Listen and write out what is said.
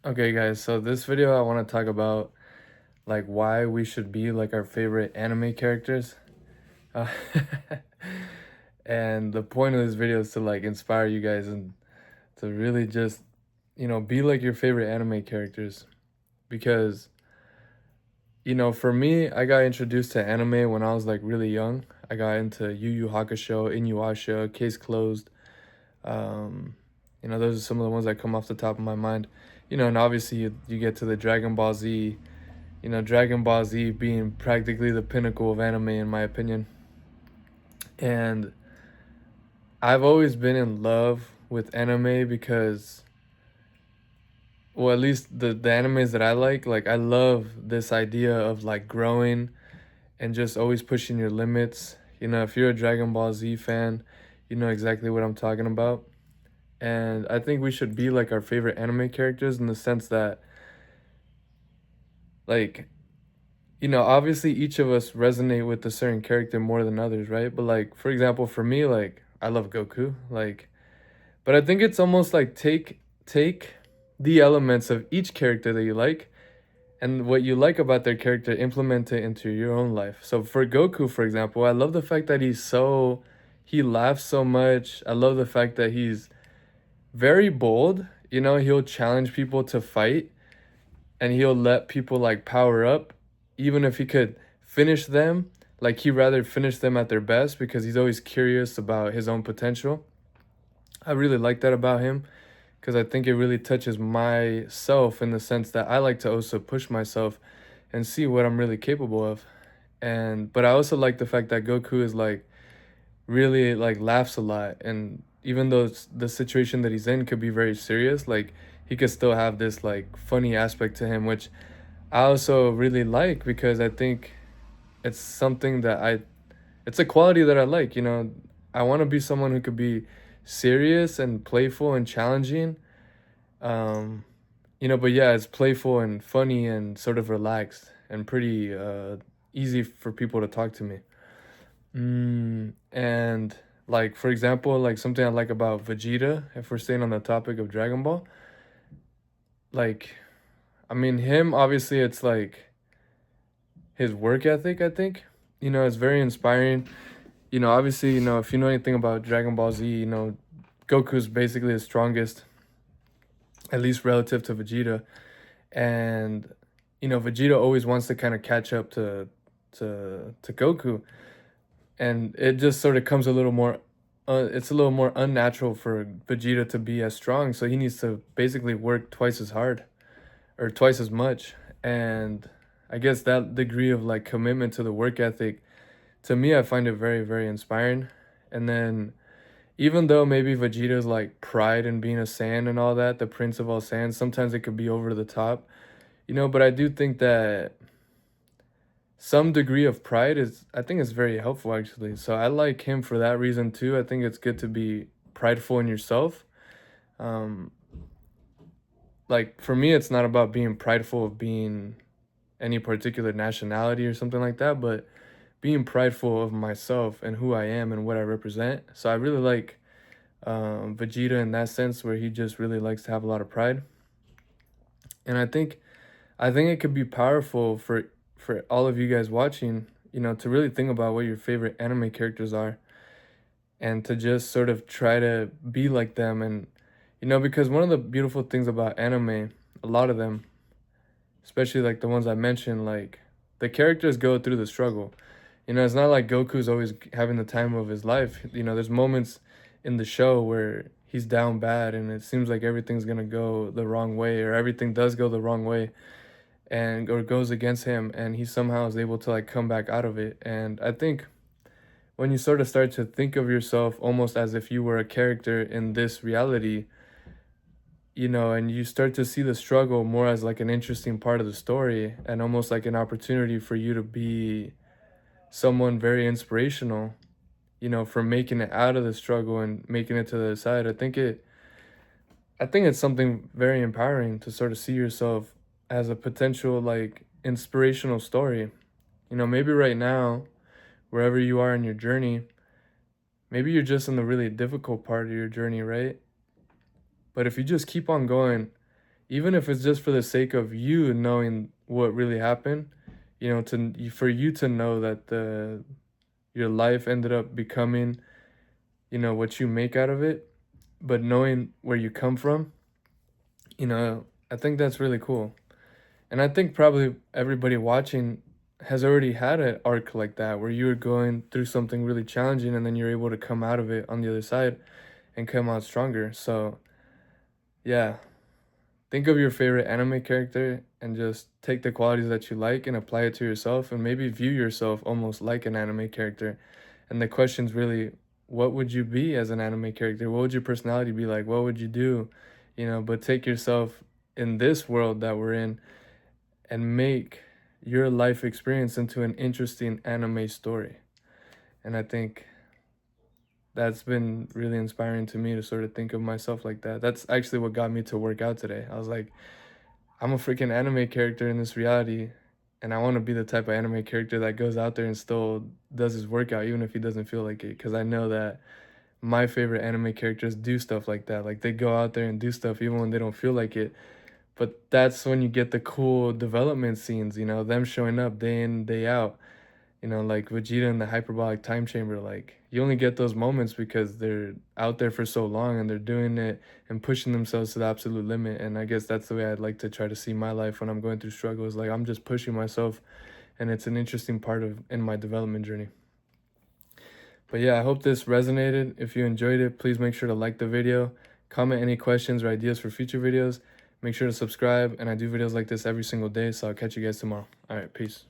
Okay, guys, so this video I want to talk about like why we should be like our favorite anime characters. Uh, and the point of this video is to like inspire you guys and to really just, be like your favorite anime characters because, for me, I got introduced to anime when I was like really young. I got into Yu Yu Hakusho, Inuyasha, Case Closed. Um, those are some of the ones that come off the top of my mind. And obviously you get to the Dragon Ball Z. Dragon Ball Z being practically the pinnacle of anime, in my opinion. And I've always been in love with anime because, well, at least the animes that I like, I love this idea of like growing and just always pushing your limits. If you're a Dragon Ball Z fan, you know exactly what I'm talking about. And I think we should be like our favorite anime characters in the sense that, like, obviously each of us resonate with a certain character more than others, right? But like, for example, for me, like, I love Goku, like, but I think it's almost like take the elements of each character that you like and what you like about their character, implement it into your own life. So for Goku, for example, I love the fact that he laughs so much. I love the fact that he's very bold. He'll challenge people to fight and he'll let people like power up even if he could finish them, like he rather finish them at their best because he's always curious about his own potential. I really like that about him because I think it really touches myself in the sense that I like to also push myself and see what I'm really capable of. And but I also like the fact that Goku is like really like laughs a lot, and even though the situation that he's in could be very serious, like he could still have this like funny aspect to him, which I also really like because I think it's something that it's a quality that I like. I want to be someone who could be serious and playful and challenging. Um, but yeah, it's playful and funny and sort of relaxed and pretty easy for people to talk to me. And like for example, like something I like about Vegeta, if we're staying on the topic of Dragon Ball, like I mean him obviously it's like his work ethic, I think. It's very inspiring. Obviously, if you know anything about Dragon Ball Z, Goku's basically the strongest, at least relative to Vegeta. And, Vegeta always wants to kind of catch up to Goku. And it just sort of comes a little more, it's a little more unnatural for Vegeta to be as strong. So he needs to basically work twice as hard or twice as much. And I guess that degree of like commitment to the work ethic, to me, I find it very, very inspiring. And then even though maybe Vegeta's like pride in being a Saiyan and all that, the Prince of all Saiyans, sometimes it could be over the top, but I do think that some degree of pride is, I think it's very helpful actually. So I like him for that reason too. I think it's good to be prideful in yourself. Um, like for me, it's not about being prideful of being any particular nationality or something like that, but being prideful of myself and who I am and what I represent. So I really like Vegeta in that sense, where he just really likes to have a lot of pride. And I think it could be powerful for all of you guys watching, to really think about what your favorite anime characters are and to just sort of try to be like them. And because one of the beautiful things about anime, a lot of them, especially like the ones I mentioned, like the characters go through the struggle. It's not like Goku's always having the time of his life. There's moments in the show where he's down bad and it seems like everything's gonna go the wrong way, or everything does go the wrong way and or goes against him, and he somehow is able to like come back out of it. And I think when you sort of start to think of yourself almost as if you were a character in this reality, and you start to see the struggle more as like an interesting part of the story and almost like an opportunity for you to be someone very inspirational, for making it out of the struggle and making it to the other side. I think it's something very empowering to sort of see yourself as a potential like inspirational story. Maybe right now, wherever you are in your journey, maybe you're just in the really difficult part of your journey, right? But if you just keep on going, even if it's just for the sake of you knowing what really happened, for you to know that your life ended up becoming, what you make out of it, but knowing where you come from, I think that's really cool. And I think probably everybody watching has already had an arc like that where you were going through something really challenging and then you're able to come out of it on the other side and come out stronger. So, yeah, think of your favorite anime character and just take the qualities that you like and apply it to yourself and maybe view yourself almost like an anime character. And the question's really, what would you be as an anime character? What would your personality be like? What would you do? But take yourself in this world that we're in and make your life experience into an interesting anime story. And I think that's been really inspiring to me to sort of think of myself like that. That's actually what got me to work out today. I was like, I'm a freaking anime character in this reality, and I want to be the type of anime character that goes out there and still does his workout, even if he doesn't feel like it. Because I know that my favorite anime characters do stuff like that. Like they go out there and do stuff even when they don't feel like it. But that's when you get the cool development scenes, them showing up day in, day out, like Vegeta in the hyperbolic time chamber. Like, you only get those moments because they're out there for so long and they're doing it and pushing themselves to the absolute limit. And I guess that's the way I'd like to try to see my life when I'm going through struggles. Like, I'm just pushing myself, and it's an interesting part of in my development journey. But yeah, I hope this resonated. If you enjoyed it, please make sure to like the video, comment any questions or ideas for future videos. Make sure to subscribe, and I do videos like this every single day, so I'll catch you guys tomorrow. All right, peace.